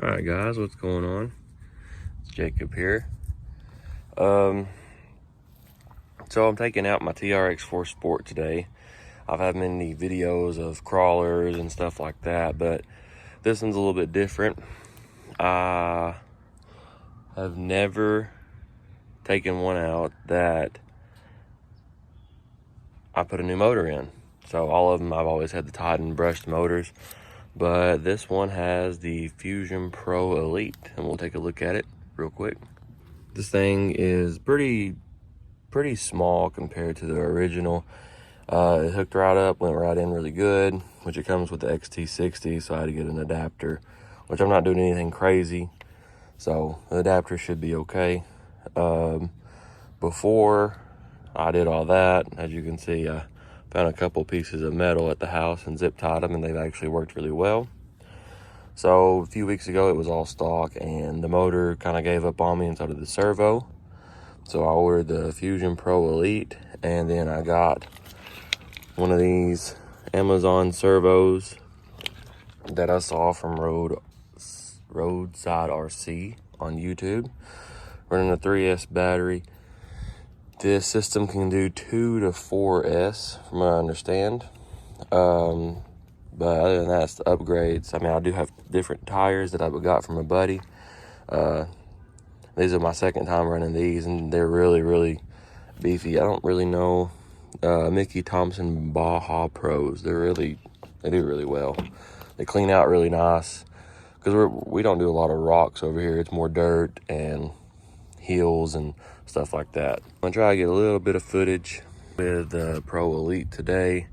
Alright guys, what's going on? It's Jacob here. So I'm taking out my Trx4 Sport today. I've had many videos of crawlers and stuff like that, but this one's a little bit different. I have never taken one out that I put a new motor in. So all of them, I've always had the Titan brushed motors, but this one has the Fusion Pro Elite, and we'll take a look at it real quick. This thing is pretty small compared to the original. It hooked right up, went right in really good, which it comes with the XT60, so I had to get an adapter, which I'm not doing anything crazy, so the adapter should be okay. Before I did all that, as you can see, I found a couple pieces of metal at the house and zip tied them, and they've actually worked really well. So a few weeks ago, it was all stock, and the motor kind of gave up on me inside of the servo. So I ordered the Fusion Pro Elite, and then I got one of these Amazon servos that I saw from Roadside RC on YouTube, running a 3S battery. This system can do 2 to 4S, from what I understand. But other than that, it's the upgrades. I mean, I do have different tires that I got from a buddy. These are my second time running these, and they're really beefy. I don't really know Mickey Thompson Baja Pros. They do really well. They clean out really nice, because we don't do a lot of rocks over here. It's more dirt and hills and stuff like that. I'm gonna try to get a little bit of footage with the Pro Elite today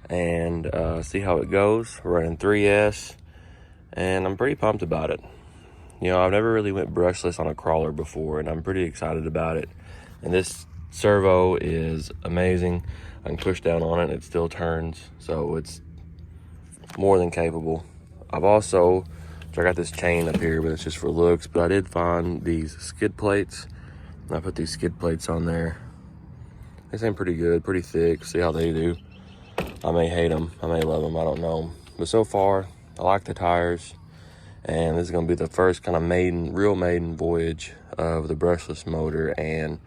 and see how it goes. We're running 3S, and I'm pretty pumped about it. You know, I've never really went brushless on a crawler before, and I'm pretty excited about it. And this servo is amazing. I can push down on it and it still turns, so it's more than capable. I got this chain up here, but it's just for looks, but I did find these skid plates, and I put these skid plates on there. They seem pretty good, pretty thick. See how they do. I may hate them, I may love them, I don't know. But so far, I like the tires, and this is gonna be the first kind of real maiden voyage of the brushless motor and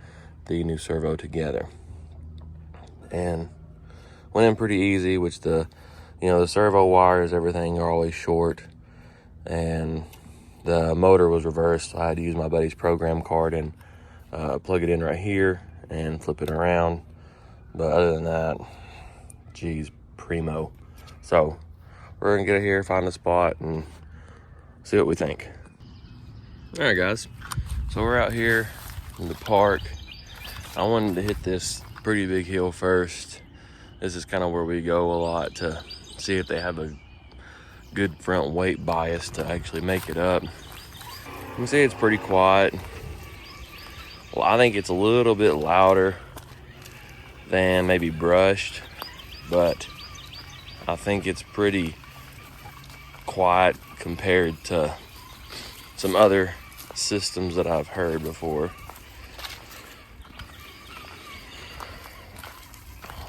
the new servo together. And went in pretty easy, which the servo wires, everything are always short, and the motor was reversed. I had to use my buddy's program card and plug it in right here and flip it around. But other than that, geez, primo. So we're gonna get it here, find a spot, and see what we think. All right, guys. So we're out here in the park. I wanted to hit this pretty big hill first. This is kind of where we go a lot to see if they have a good front weight bias to actually make it up. You can see it's pretty quiet. Well, I think it's a little bit louder than maybe brushed, but I think it's pretty quiet compared to some other systems that I've heard before.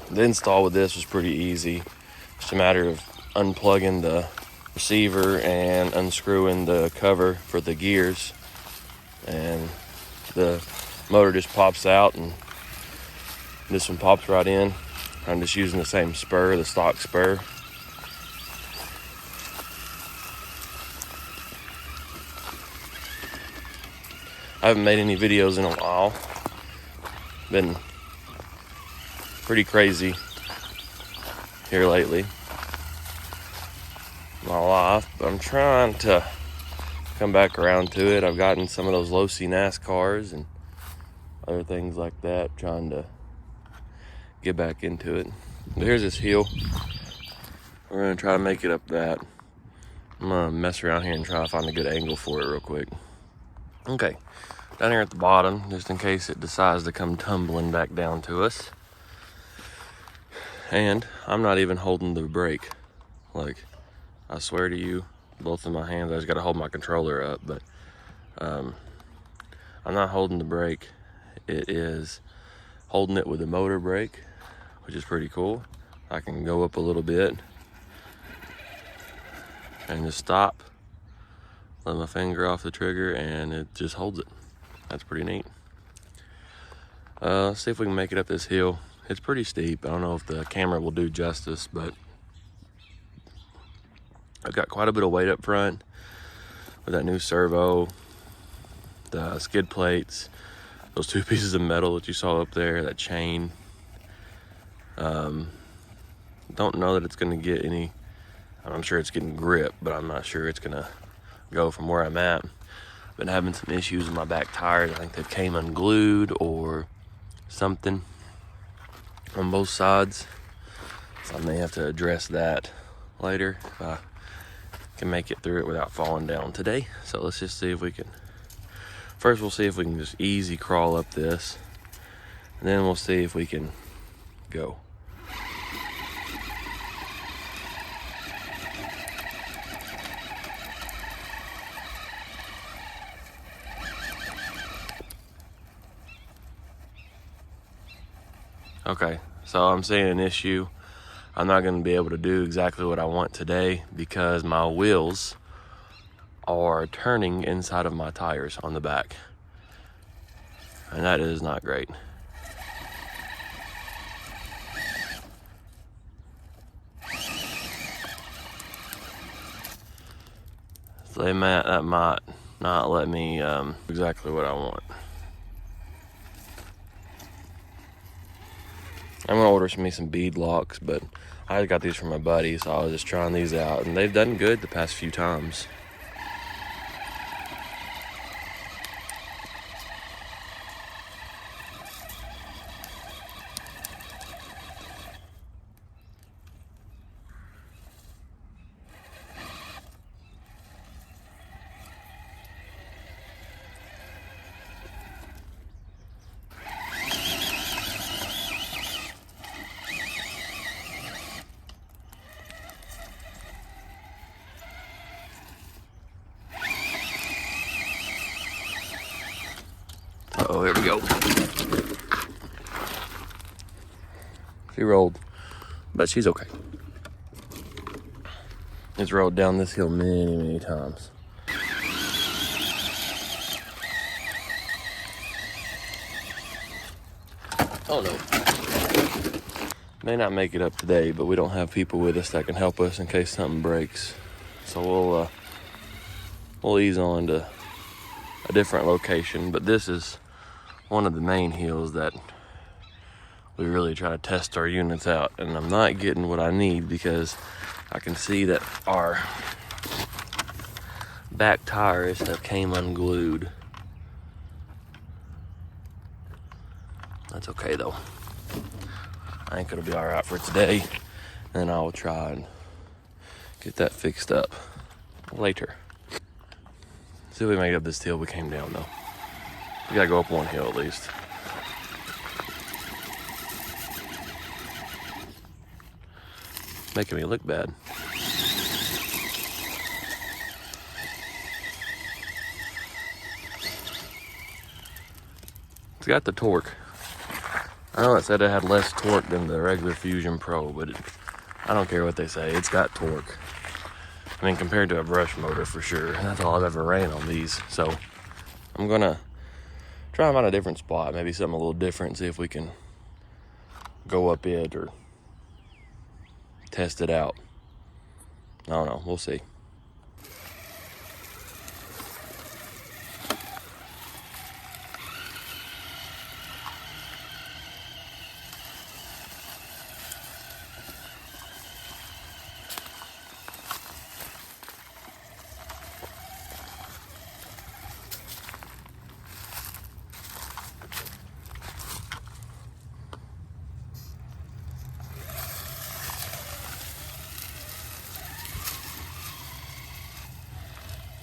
The install with this was pretty easy. Just a matter of unplugging the receiver and unscrewing the cover for the gears, and the motor just pops out, and this one pops right in. I'm just using the same spur, the stock spur. I haven't made any videos in a while. Been pretty crazy here lately. My life, but I'm trying to come back around to it. I've gotten some of those low-C NASCARs and other things like that, trying to get back into it. But here's this hill. We're gonna try to make it up that. I'm gonna mess around here and try to find a good angle for it real quick. Okay, down here at the bottom, just in case it decides to come tumbling back down to us. And I'm not even holding the brake. Like, I swear to you, both of my hands, I just gotta hold my controller up, but I'm not holding the brake. It is holding it with the motor brake, which is pretty cool. I can go up a little bit and just stop, let my finger off the trigger and it just holds it. That's pretty neat. Let's see if we can make it up this hill. It's pretty steep. I don't know if the camera will do justice, but I've got quite a bit of weight up front with that new servo, the skid plates, those 2 pieces of metal that you saw up there, that chain. Don't know that it's gonna get any, I'm sure it's getting grip, but I'm not sure it's gonna go from where I'm at. Been having some issues with my back tires. I think they came unglued or something on both sides. So I may have to address that later if I can make it through it without falling down today. So let's just see if we can, first we'll see if we can just easy crawl up this, and then we'll see if we can go. Okay, so I'm seeing an issue. I'm not going to be able to do exactly what I want today because my wheels are turning inside of my tires on the back. And that is not great. So that might not let me exactly what I want. I'm gonna order me some bead locks, but I got these from my buddy, so I was just trying these out, and they've done good the past few times. Oh, here we go. She rolled, but she's okay. It's rolled down this hill many, many times. Oh no. May not make it up today, but we don't have people with us that can help us in case something breaks. So we'll ease on to a different location, but this is one of the main hills that we really try to test our units out, and I'm not getting what I need because I can see that our back tires have came unglued. That's okay though. I think it'll be all right for today, and I'll try and get that fixed up later. See if we make it up this hill we came down though. We gotta go up one hill at least. Making me look bad. It's got the torque. I know it said it had less torque than the regular Fusion Pro, but I don't care what they say, it's got torque. I mean, compared to a brush motor for sure. That's all I've ever ran on these. So I'm gonna try them on a different spot, maybe something a little different, see if we can go up it or test it out. I don't know, we'll see.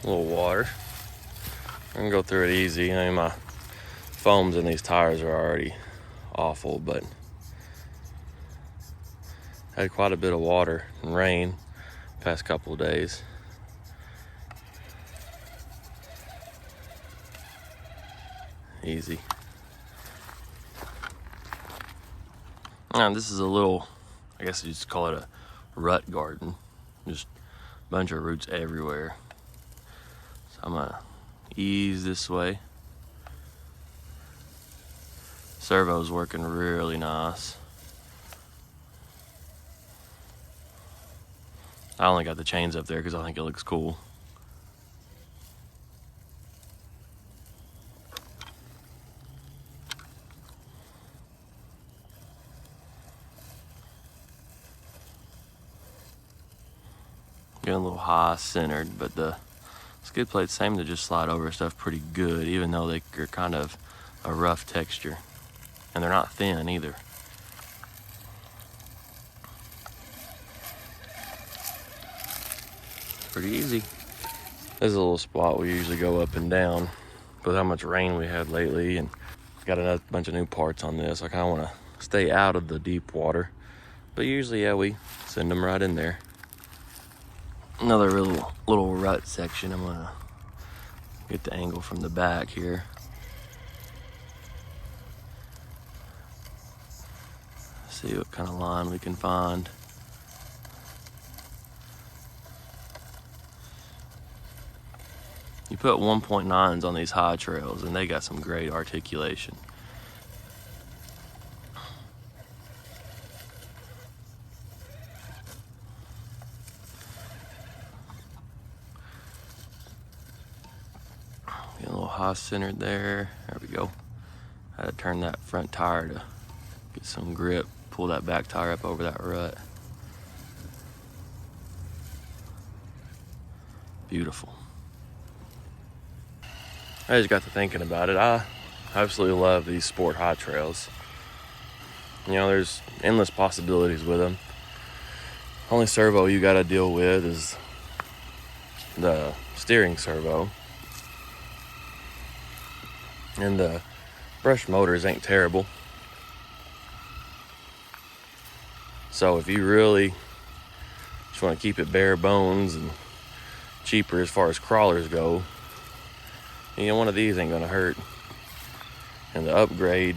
A little water. I'm gonna go through it easy. I mean, my foams in these tires are already awful, but had quite a bit of water and rain the past couple of days. Easy. Now, this is a little, I guess you just call it a rut garden. Just a bunch of roots everywhere. I'm gonna ease this way. Servo's working really nice. I only got the chains up there because I think it looks cool. Getting a little high centered, but the skid plates seem to just slide over stuff pretty good, even though they're kind of a rough texture. And they're not thin either. Pretty easy. This is a little spot we usually go up and down with how much rain we had lately, and got a bunch of new parts on this. I kind of want to stay out of the deep water, but usually, yeah, we send them right in there. Another little rut section. I'm gonna get the angle from the back here. See what kind of line we can find. You put 1.9s on these high trails and they got some great articulation. Get a little high centered there. There we go. I had to turn that front tire to get some grip. Pull that back tire up over that rut. Beautiful. I just got to thinking about it. I absolutely love these sport high trails. You know, there's endless possibilities with them. Only servo you got to deal with is the steering servo. And the brush motors ain't terrible. So if you really just want to keep it bare bones and cheaper as far as crawlers go, you know, one of these ain't gonna hurt. And the upgrade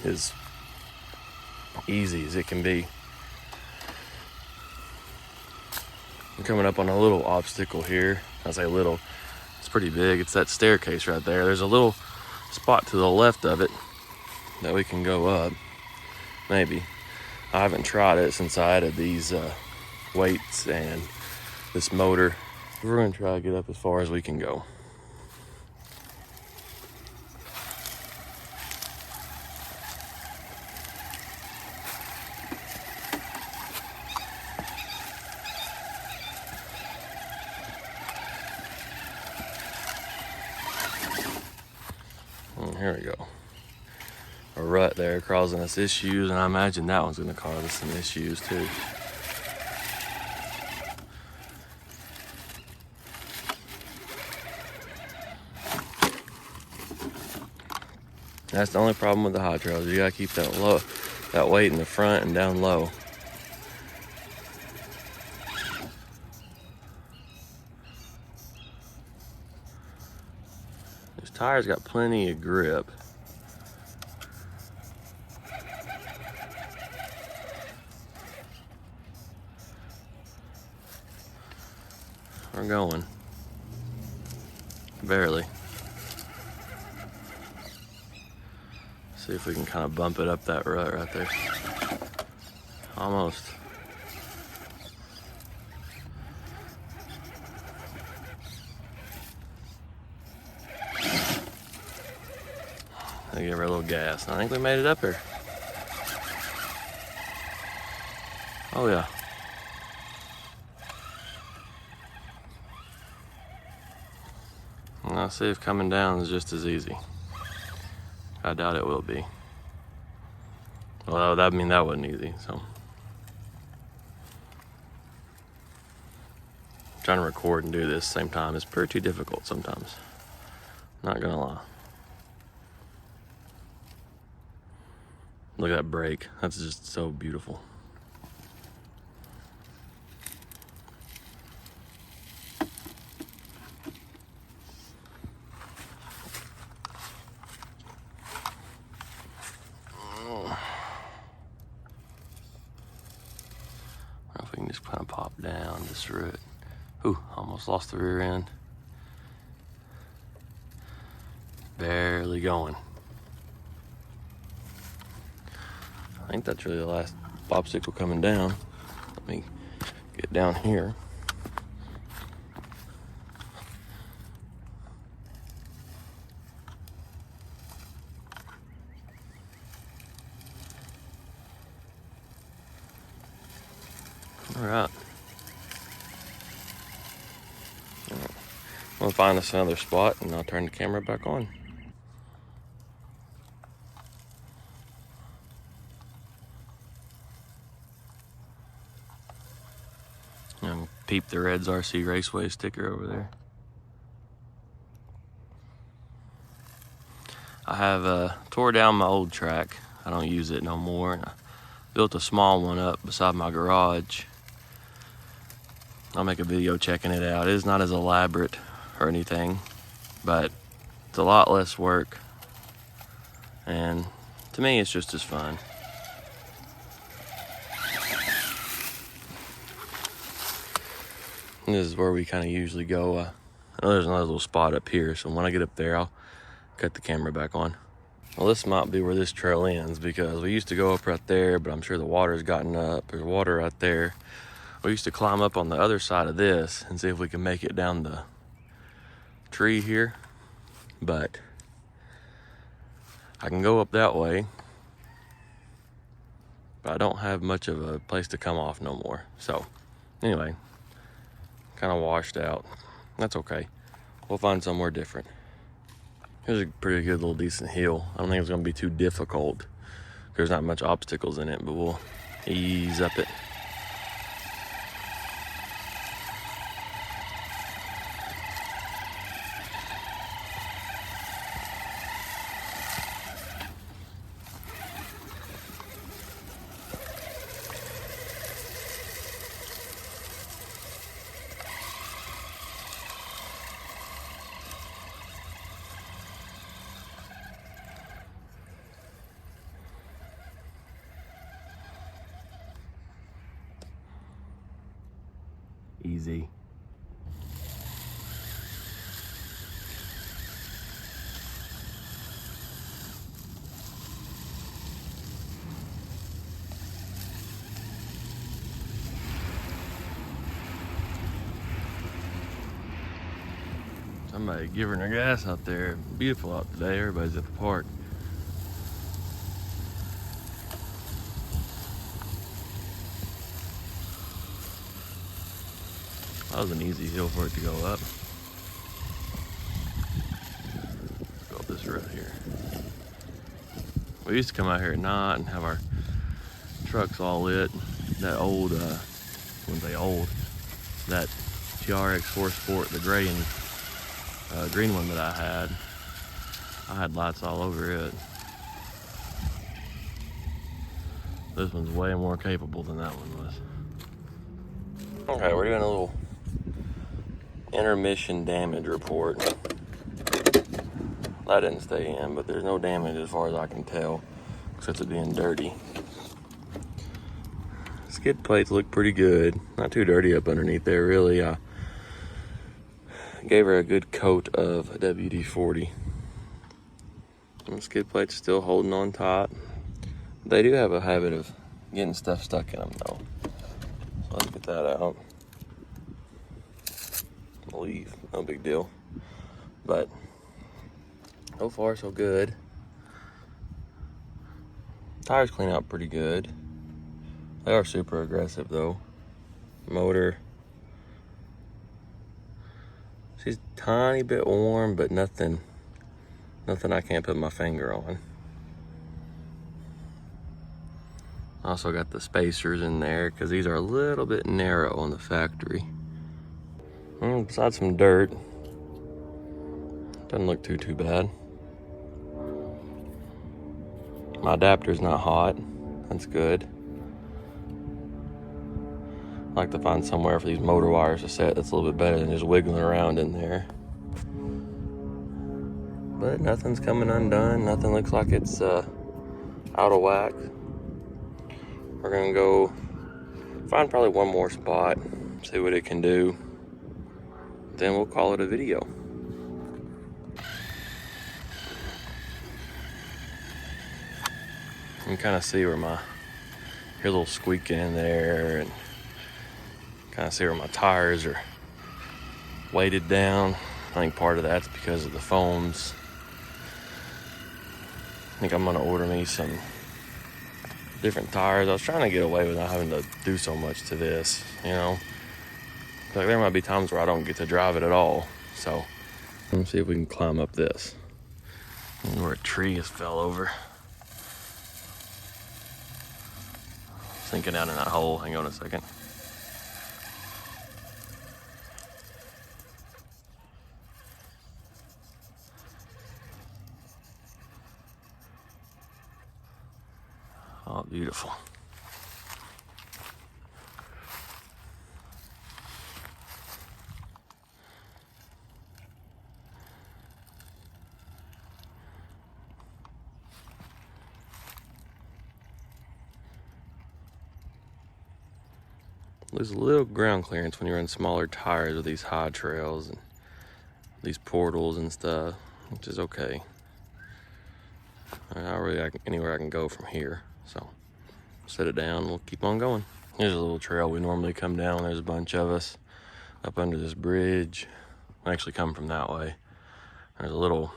is easy as it can be. I'm coming up on a little obstacle here. I say little, it's pretty big. It's that staircase right there. There's a little spot to the left of it that we can go up, maybe. I haven't tried it since I added these weights and this motor. We're gonna try to get up as far as we can go. Here we go. A rut there causing us issues, and I imagine that one's gonna cause us some issues too. That's the only problem with the high trails. You gotta keep that weight in the front and down low. This tire's got plenty of grip. We're going. Barely. See if we can kind of bump it up that rut right there. Almost. I give her a little gas. I think we made it up here. Oh yeah. And I'll see if coming down is just as easy. I doubt it will be. Well, that mean that wasn't easy, so. Trying to record and do this same time is pretty difficult sometimes. Not gonna lie. Look at that brake. That's just so beautiful. If we can just kind of pop down this root. Ooh, almost lost the rear end. barely going. I think that's really the last popsicle coming down. Let me get down here. All right. I'm gonna find us another spot and I'll turn the camera back on. And peep the Reds RC Raceway sticker over there. I have tore down my old track. I don't use it no more. And I built a small one up beside my garage. I'll make a video checking it out. It is not as elaborate or anything, but it's a lot less work. And to me, it's just as fun. And this is where we kind of usually go. I know there's another little spot up here, so when I get up there, I'll cut the camera back on. Well, this might be where this trail ends because we used to go up right there, but I'm sure the water's gotten up. There's water right there. We used to climb up on the other side of this and see if we can make it down the tree here, but I can go up that way, but I don't have much of a place to come off no more. So anyway, kind of washed out. That's okay. We'll find somewhere different. Here's a pretty good little decent hill. I don't think it's gonna be too difficult. There's not much obstacles in it, but we'll ease up it. Easy. Somebody giving her gas out there. Beautiful out today. Everybody's at the park. That was an easy hill for it to go up. Go up this road here. We used to come out here at night and have our trucks all lit. That old, when they old, that Trx4 Sport, the gray and green one that I had lights all over it. This one's way more capable than that one was. Okay, we're doing a little intermission damage report. That didn't stay in, but there's no damage as far as I can tell, except it being dirty. Skid plates look pretty good. Not too dirty up underneath there, really. I gave her a good coat of WD-40. And skid plates still holding on tight. They do have a habit of getting stuff stuck in them, though. So let's get that out. Leave, no big deal. But so far so good. Tires clean out pretty good. They are super aggressive though. Motor, she's a tiny bit warm, but nothing I can't put my finger on. Also got the spacers in there because these are a little bit narrow on the factory. Besides some dirt, doesn't look too bad. My adapter's not hot, that's good. I like to find somewhere for these motor wires to set that's a little bit better than just wiggling around in there. But nothing's coming undone, nothing looks like it's out of whack. We're gonna go find probably one more spot, see what it can do. Then we'll call it a video. can kind of see where hear a little squeaking in there, and kind of see where my tires are weighted down. I think part of that's because of the foams. I think I'm gonna order me some different tires. I was trying to get away with not having to do so much to this, you know. Like, there might be times where I don't get to drive it at all. So let me see if we can climb up this. Where a tree has fell over. Sinking down in that hole. Hang on a second. Oh, beautiful. There's a little ground clearance when you run smaller tires with these high trails and these portals and stuff, which is okay. Not really anywhere I can go from here, so set it down, we'll keep on going. Here's a little trail we normally come down. There's a bunch of us up under this bridge. I actually come from that way. There's a little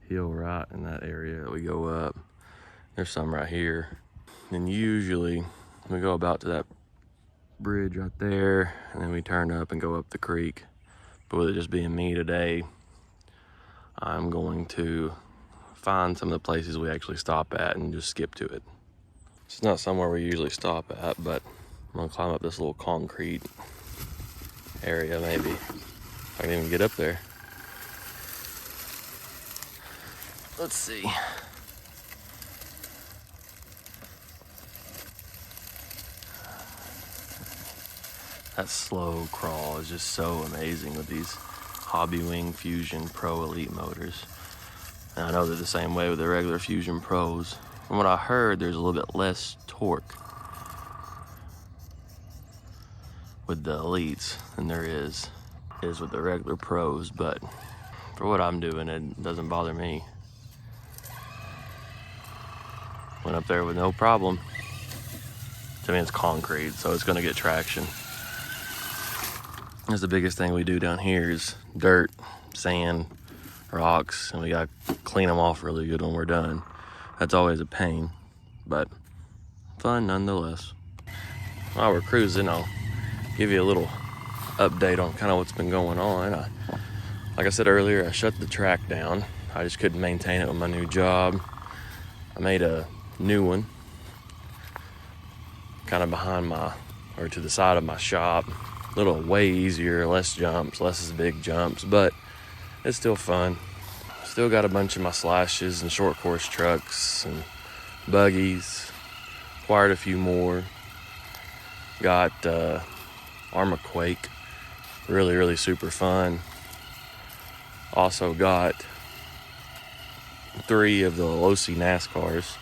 hill right in that area that we go up. There's some right here. And usually we go about to that bridge right there, and then we turn up and go up the creek. But with it just being me today, I'm going to find some of the places we actually stop at and just skip to it. It's not somewhere we usually stop at, but I'm gonna climb up this little concrete area. Maybe I can even get up there. Let's see. That slow crawl is just so amazing with these Hobbywing Fusion Pro Elite motors. And I know they're the same way with the regular Fusion Pros. From what I heard, there's a little bit less torque with the Elites than there is with the regular Pros, but for what I'm doing, it doesn't bother me. Went up there with no problem. I mean, it's concrete, so it's gonna get traction. That's the biggest thing we do down here is dirt, sand, rocks, and we gotta clean them off really good when we're done. That's always a pain, but fun nonetheless. While we're cruising, I'll give you a little update on kind of what's been going on. Like I said earlier, I shut the track down. I just couldn't maintain it with my new job. I made a new one, kind of to the side of my shop. A little way easier, less jumps, less big jumps, but it's still fun. Still got a bunch of my slashes and short course trucks and buggies. Acquired a few more. Got Arma Quake, really super fun. Also got 3 of the Losi NASCARs.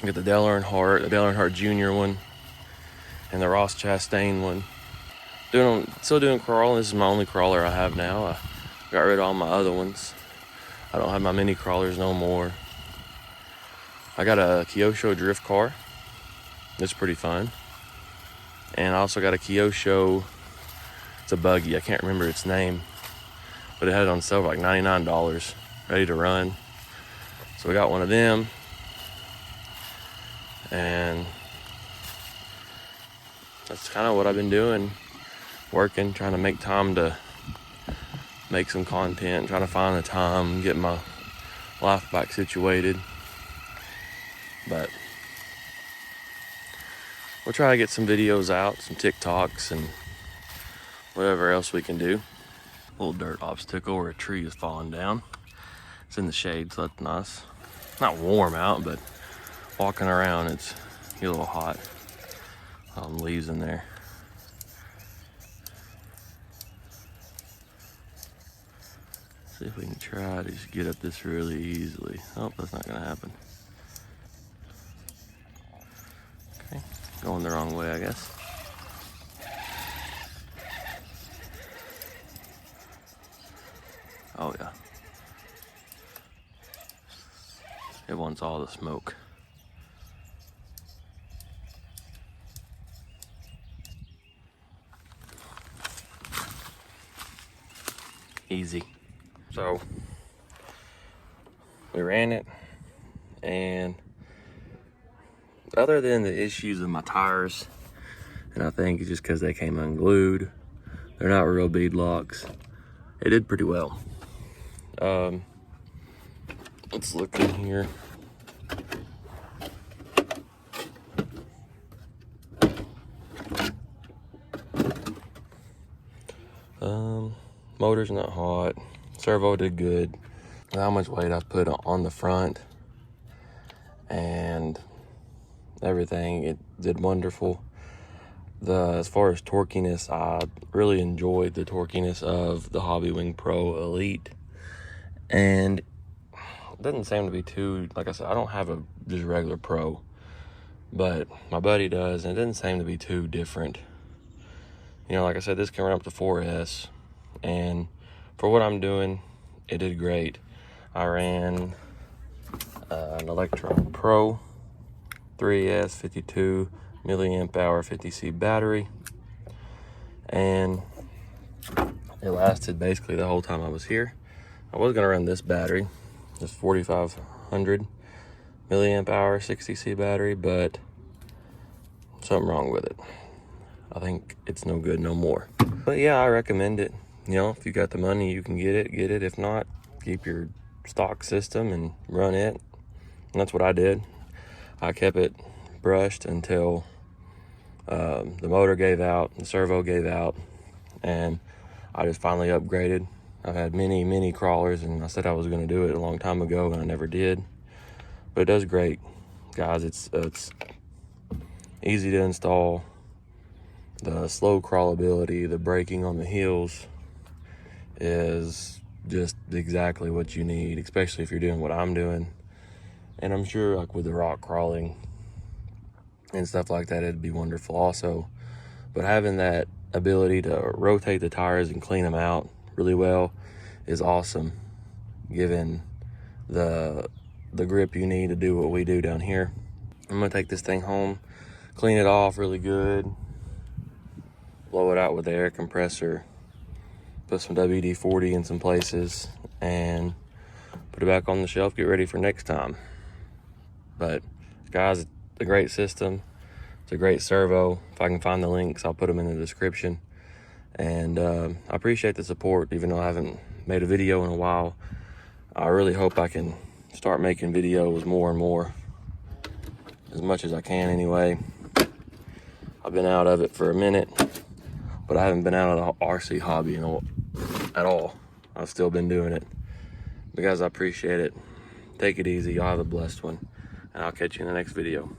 I got the Dale Earnhardt Jr. one, and the Ross Chastain one. Still doing crawling. This is my only crawler I have now. I got rid of all my other ones. I don't have my mini crawlers no more. I got a Kyosho drift car. It's pretty fun. And I also got a Kyosho, it's a buggy, I can't remember its name, but it had it on sale for like $99, ready to run. So we got one of them. And that's kind of what I've been doing. Working, trying to make time to make some content, trying to find the time, get my life back situated. But we'll try to get some videos out, some TikToks, and whatever else we can do. Little dirt obstacle where a tree is falling down. It's in the shade, so that's nice. Not warm out, but walking around, it's a little hot. Leaves in there. See if we can try to just get up this really easily. Oh, that's not gonna happen. Okay, going the wrong way, I guess. Oh yeah. It wants all the smoke. Easy. So we ran it, and other than the issues of my tires, and I think it's just because they came unglued, they're not real bead locks, it did pretty well. Let's look in here. Motor's not hot. Servo did good. How much weight I put on the front and everything, it did wonderful. As far as torquiness, I really enjoyed the torquiness of the Hobbywing Pro Elite, and it doesn't seem to be too, like I said, I don't have a just regular Pro, but my buddy does, and it doesn't seem to be too different. You know, like I said, this can run up to 4S, and for what I'm doing, it did great. I ran an Electron Pro 3S 52 milliamp hour 50C battery, and it lasted basically the whole time I was here. I was gonna run this battery, this 4500 milliamp hour 60C battery, but something wrong with it. I think it's no good no more. But yeah, I recommend it. You know, if you got the money, you can get it. If not, keep your stock system and run it. And that's what I did. I kept it brushed until the motor gave out, the servo gave out, and I just finally upgraded. I've had many crawlers, and I said I was going to do it a long time ago, and I never did. But it does great, guys. It's easy to install. The slow crawlability, the braking on the heels is just exactly what you need, especially if you're doing what I'm doing. And I'm sure, like with the rock crawling and stuff like that, it'd be wonderful also. But having that ability to rotate the tires and clean them out really well is awesome, given the grip you need to do what we do down here. I'm gonna take this thing home, clean it off really good, blow it out with the air compressor, put some WD-40 in some places, and put it back on the shelf, get ready for next time. But guys, it's a great system. It's a great servo. If I can find the links, I'll put them in the description. And I appreciate the support, even though I haven't made a video in a while. I really hope I can start making videos more and more, as much as I can anyway. I've been out of it for a minute, but I haven't been out of the RC hobby at all. I've still been doing it. But guys, I appreciate it. Take it easy. Y'all have a blessed one, and I'll catch you in the next video.